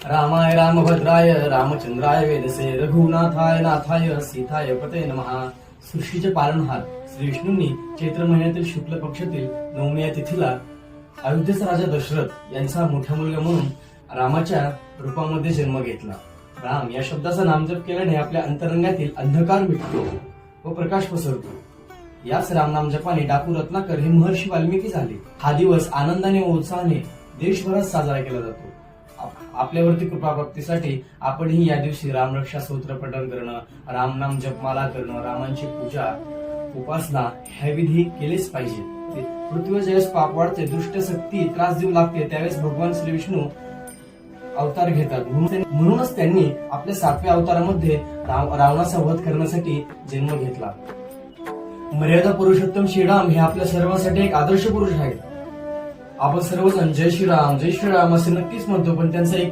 रामाय रामभद्राय रामचंद्राय वेदसे रघुनाथाय नाथाय सीताय पते नमः। सृष्टीचे पालनहार श्री विष्णूंनी चैत्र महिन्यातील शुक्ल पक्षातील 9व्या या तिथीला अयोध्येचा राजा दशरथ यांचा मोठा मुलगा म्हणून रामाच्या रूपामध्ये जन्म घेतला। राम या शब्दाचा नामजप केल्याने आपल्या अंतरंगातील अंधकार मिटतो व प्रकाश पसरतो। याच रामनाम जपाने डाकू रत्नाकर हे महर्षी वाल्मिकी झाले। हा दिवस आनंदाने व उत्साहाने देशभरात साजरा केला जातो। आपल्यावरती कृपा प्राप्तीसाठी आपणही या दिवशी रामरक्षा स्तोत्र पठण करणं, रामनाम जपमाला करणं, रामांची पूजा उपासना ह्या विधी केलेच पाहिजे। पृथ्वीवर ज्यावेळेस पाप वाढते, दुष्ट शक्ती त्रास देऊ लागते, त्यावेळेस भगवान श्री विष्णू अवतार घेतात। म्हणूनच त्यांनी आपल्या 7व्या अवतारामध्ये रावणाचा वध करण्यासाठी जन्म घेतला। मर्यादा पुरुषोत्तम श्रीराम हे आपल्या सर्वांसाठी एक आदर्श पुरुष आहेत। आपण सर्वजण जय श्रीराम असे नक्कीच म्हणतो, पण त्यांचा एक